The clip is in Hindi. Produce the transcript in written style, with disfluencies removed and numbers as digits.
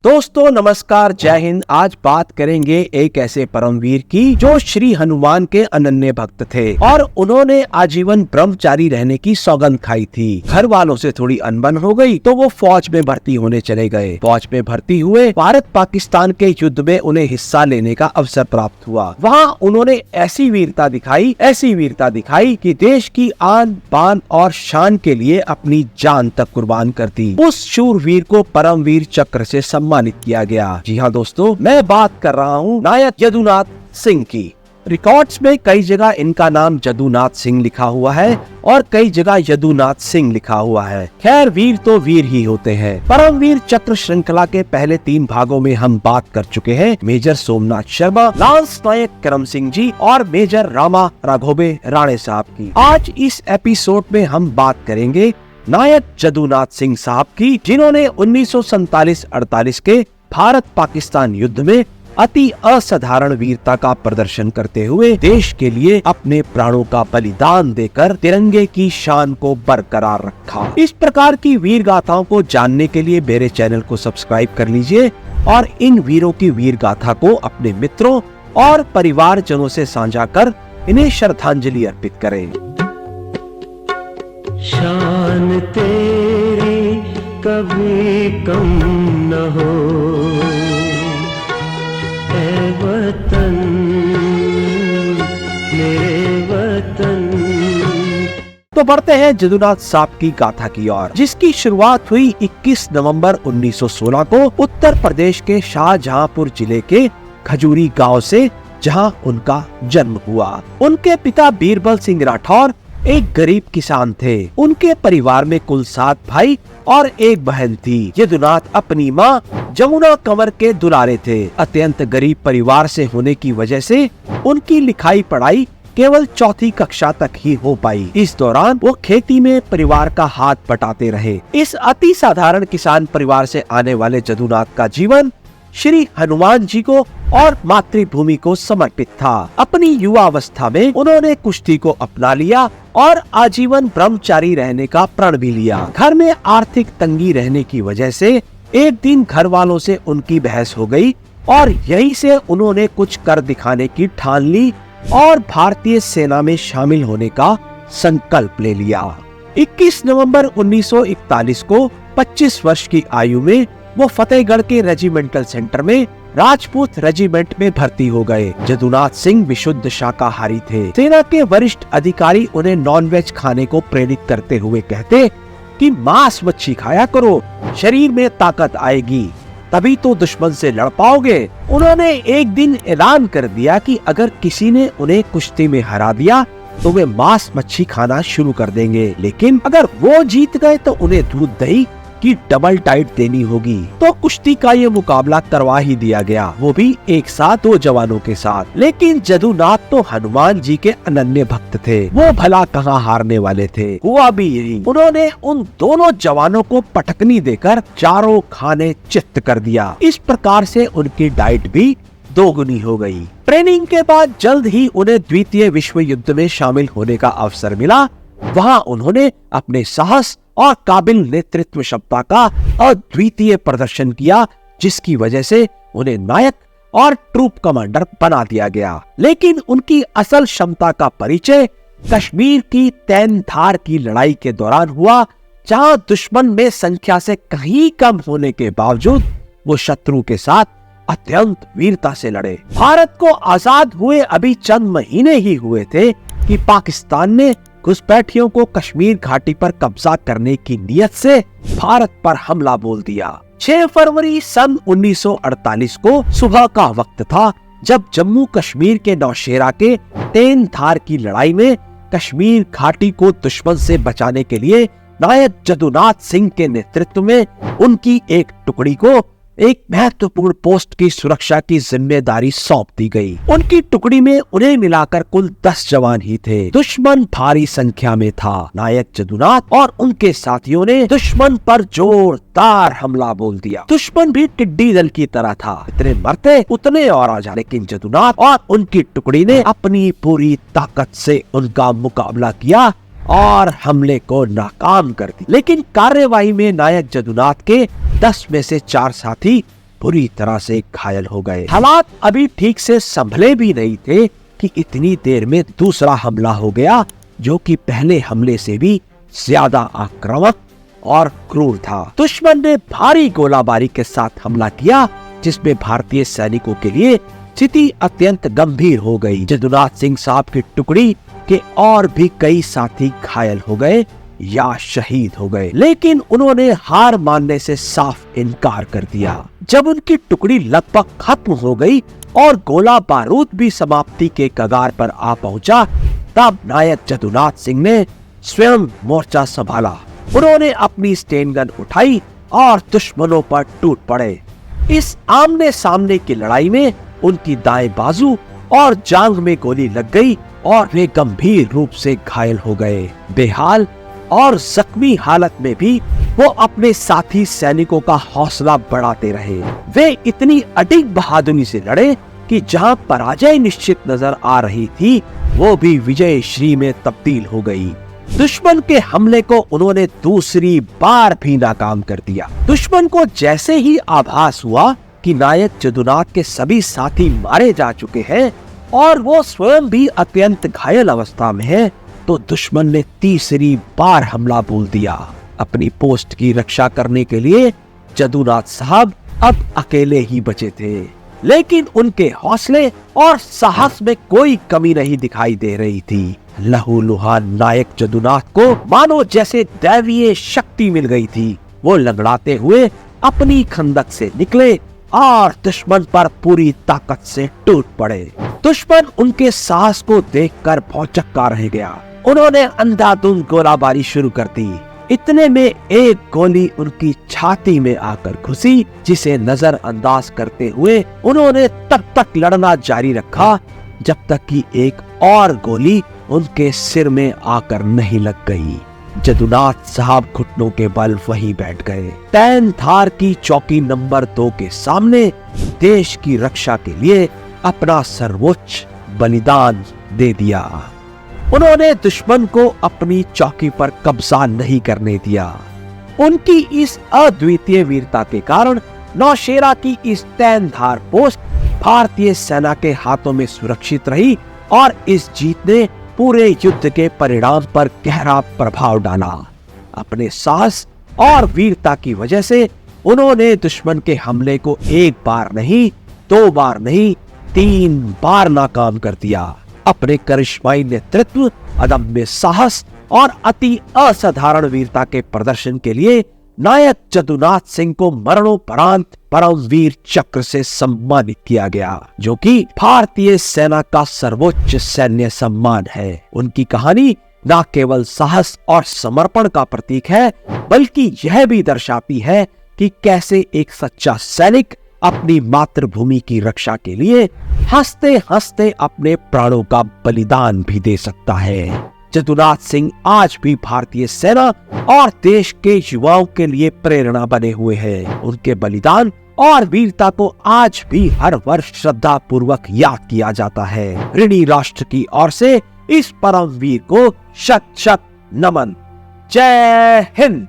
दोस्तों नमस्कार, जय हिंद। आज बात करेंगे एक ऐसे परमवीर की जो श्री हनुमान के अनन्य भक्त थे और उन्होंने आजीवन ब्रह्मचारी रहने की सौगंध खाई थी। घर वालों से थोड़ी अनबन हो गई तो वो फौज में भर्ती होने चले गए। फौज में भर्ती हुए, भारत पाकिस्तान के युद्ध में उन्हें हिस्सा लेने का अवसर प्राप्त हुआ। वहाँ उन्होंने ऐसी वीरता दिखाई कि देश की आन बान और शान के लिए अपनी जान तक कुर्बान कर दी। उस शूरवीर को परमवीर चक्र से सम्मानित किया गया। जी हाँ दोस्तों, मैं बात कर रहा हूँ नायक यदुनाथ सिंह की। रिकॉर्ड्स में कई जगह इनका नाम जदुनाथ सिंह लिखा हुआ है और कई जगह यदुनाथ सिंह लिखा हुआ है। खैर, वीर तो वीर ही होते हैं। परमवीर चक्र श्रृंखला के पहले 3 भागों में हम बात कर चुके हैं। मेजर सोमनाथ शर्मा, लांस नायक करम सिंह जी और मेजर रामा राघोबे राणे साहब की। आज इस एपिसोड में हम बात करेंगे नायक जदुनाथ सिंह साहब की, जिन्होंने 1947-48 के भारत पाकिस्तान युद्ध में अति असाधारण वीरता का प्रदर्शन करते हुए देश के लिए अपने प्राणों का बलिदान देकर तिरंगे की शान को बरकरार रखा। इस प्रकार की वीर गाथाओं को जानने के लिए मेरे चैनल को सब्सक्राइब कर लीजिए और इन वीरों की वीर गाथा को अपने मित्रों और परिवारजनों से साझा कर इन्हें श्रद्धांजलि अर्पित करें। शान तेरी कभी कम न हो, ऐ वतन मेरे वतन। तो बढ़ते हैं जदुनाथ साहब की गाथा की ओर, जिसकी शुरुआत हुई 21 नवंबर 1916 को उत्तर प्रदेश के शाहजहांपुर जिले के खजूरी गांव से, जहां उनका जन्म हुआ। उनके पिता बीरबल सिंह राठौर एक गरीब किसान थे। उनके परिवार में कुल 7 भाई और एक बहन थी। यदुनाथ अपनी माँ जमुना कंवर के दुलारे थे। अत्यंत गरीब परिवार से होने की वजह से उनकी लिखाई पढ़ाई केवल 4वीं कक्षा तक ही हो पाई। इस दौरान वो खेती में परिवार का हाथ बटाते रहे। इस अति साधारण किसान परिवार से आने वाले जदुनाथ का जीवन श्री हनुमान जी को और मातृभूमि को समर्पित था। अपनी युवावस्था में उन्होंने कुश्ती को अपना लिया और आजीवन ब्रह्मचारी रहने का प्रण भी लिया। घर में आर्थिक तंगी रहने की वजह से एक दिन घर वालों से उनकी बहस हो गई और यहीं से उन्होंने कुछ कर दिखाने की ठान ली और भारतीय सेना में शामिल होने का संकल्प ले लिया। 21 नवंबर 1941 को 25 वर्ष की आयु में वो फतेहगढ़ के रेजिमेंटल सेंटर में राजपूत रेजिमेंट में भर्ती हो गए। जदुनाथ सिंह विशुद्ध शाकाहारी थे। सेना के वरिष्ठ अधिकारी उन्हें नॉनवेज खाने को प्रेरित करते हुए कहते कि मांस मच्छी खाया करो, शरीर में ताकत आएगी, तभी तो दुश्मन से लड़ पाओगे। उन्होंने एक दिन ऐलान कर दिया कि अगर किसी ने उन्हें कुश्ती में हरा दिया तो वे मांस मच्छी खाना शुरू कर देंगे, लेकिन अगर वो जीत गए तो उन्हें दूध दही की डबल डाइट देनी होगी। तो कुश्ती का ये मुकाबला करवा ही दिया गया, वो भी एक साथ 2 जवानों के साथ। लेकिन जदुनाथ तो हनुमान जी के अनन्य भक्त थे, वो भला कहाँ हारने वाले थे। हुआ भी यही, उन्होंने उन दोनों जवानों को पटकनी देकर चारों खाने चित्त कर दिया। इस प्रकार से उनकी डाइट भी 2 गुनी हो गई। ट्रेनिंग के बाद जल्द ही उन्हें द्वितीय विश्व युद्ध में शामिल होने का अवसर मिला। वहाँ उन्होंने अपने साहस और काबिल नेतृत्व क्षमता का अद्वितीय प्रदर्शन किया, जिसकी वजह से उन्हें नायक और ट्रूप कमांडर बना दिया गया। लेकिन उनकी असल क्षमता का परिचय कश्मीर की तैनधार की लड़ाई के दौरान हुआ, जहां दुश्मन में संख्या से कहीं कम होने के बावजूद वो शत्रु के साथ अत्यंत वीरता से लड़े। भारत को आजाद हुए अभी चंद महीने ही हुए थे कि पाकिस्तान ने घुसपैठियों को कश्मीर घाटी पर कब्जा करने की नीयत से भारत पर हमला बोल दिया। 6 फरवरी सन 1948 को सुबह का वक्त था, जब जम्मू कश्मीर के नौशेरा के तैनधार की लड़ाई में कश्मीर घाटी को दुश्मन से बचाने के लिए नायक जदुनाथ सिंह के नेतृत्व में उनकी एक टुकड़ी को एक महत्वपूर्ण पोस्ट की सुरक्षा की जिम्मेदारी सौंप दी गई। उनकी टुकड़ी में उन्हें मिलाकर कुल 10 जवान ही थे। दुश्मन भारी संख्या में था। नायक जदुनाथ और उनके साथियों ने दुश्मन पर जोरदार हमला बोल दिया। दुश्मन भी टिड्डी दल की तरह था, इतने मरते उतने और आ जा। लेकिन जदुनाथ और उनकी टुकड़ी ने अपनी पूरी ताकत से उनका मुकाबला किया और हमले को नाकाम कर दी। लेकिन कार्यवाही में नायक जदुनाथ के 10 में से 4 साथी बुरी तरह से घायल हो गए। हालात अभी ठीक से संभले भी नहीं थे कि इतनी देर में दूसरा हमला हो गया, जो कि पहले हमले से भी ज्यादा आक्रामक और क्रूर था। दुश्मन ने भारी गोलाबारी के साथ हमला किया, जिसमें भारतीय सैनिकों के लिए स्थिति अत्यंत गंभीर हो गई। जदुनाथ सिंह साहब की टुकड़ी के और भी कई साथी घायल हो गए या शहीद हो गए, लेकिन उन्होंने हार मानने से साफ इनकार कर दिया। जब उनकी टुकड़ी लगभग खत्म हो गई और गोला बारूद भी समाप्ति के कगार पर आ पहुंचा, तब नायक जदुनाथ सिंह ने स्वयं मोर्चा संभाला। उन्होंने अपनी स्टेन गन उठाई और दुश्मनों पर टूट पड़े। इस आमने सामने की लड़ाई में उनकी दाएं बाजू और जांघ में गोली लग गई और वे गंभीर रूप से घायल हो गए। बेहाल और जख्मी हालत में भी वो अपने साथी सैनिकों का हौसला बढ़ाते रहे। वे इतनी अडिग बहादुरी से लड़े कि जहां पराजय निश्चित नजर आ रही थी, वो भी विजय श्री में तब्दील हो गई। दुश्मन के हमले को उन्होंने दूसरी बार भी नाकाम कर दिया। दुश्मन को जैसे ही आभास हुआ कि नायक जदुनाथ के सभी साथी मारे जा चुके हैं और वो स्वयं भी अत्यंत घायल अवस्था में है, तो दुश्मन ने तीसरी बार हमला बोल दिया। अपनी पोस्ट की रक्षा करने के लिए जदुनाथ साहब अब अकेले ही बचे थे, लेकिन उनके हौसले और साहस में कोई कमी नहीं दिखाई दे रही थी। लहूलुहान नायक जदुनाथ को मानो जैसे दैवीय शक्ति मिल गई थी। वो लंगड़ाते हुए अपनी खंदक से निकले और दुश्मन पर पूरी ताकत से टूट पड़े। दुश्मन उनके साहस को देखकर भौचक्का रह गया। उन्होंने अंधाधुंध गोलाबारी शुरू कर दी। इतने में एक गोली उनकी छाती में आकर घुसी, जिसे नजरअंदाज करते हुए उन्होंने तब तक लड़ना जारी रखा जब तक कि एक और गोली उनके सिर में आकर नहीं लग गई। जदुनाथ साहब घुटनों के बल वहीं बैठ गए। तैन थार की चौकी नंबर 2 के सामने देश की रक्षा के लिए अपना सर्वोच्च बलिदान दे दिया। उन्होंने दुश्मन को अपनी चौकी पर कब्जा नहीं करने दिया। उनकी इस अद्वितीय वीरता के कारण नौशेरा की इस तैन धार पोस्ट भारतीय सेना के हाथों में सुरक्षित रही और इस जीत ने पूरे युद्ध के परिणाम पर गहरा प्रभाव डाला। अपने साहस और वीरता की वजह से उन्होंने दुश्मन के हमले को एक बार नहीं, 2 बार नहीं, 3 बार नाकाम कर दिया। अपने करिश्माई नेतृत्व, अदम्य साहस और अति असाधारण वीरता के प्रदर्शन के लिए नायक जदुनाथ सिंह को मरणोपरांत परमवीर चक्र से सम्मानित किया गया, जो कि भारतीय सेना का सर्वोच्च सैन्य सम्मान है। उनकी कहानी न केवल साहस और समर्पण का प्रतीक है, बल्कि यह भी दर्शाती है कि कैसे एक सच्चा सैनिक अपनी मातृभूमि की रक्षा के लिए हंसते हंसते अपने प्राणों का बलिदान भी दे सकता है। जदुनाथ सिंह आज भी भारतीय सेना और देश के युवाओं के लिए प्रेरणा बने हुए हैं। उनके बलिदान और वीरता को आज भी हर वर्ष श्रद्धा पूर्वक याद किया जाता है। ऋणी राष्ट्र की ओर से इस परमवीर को शत शत नमन। जय हिंद।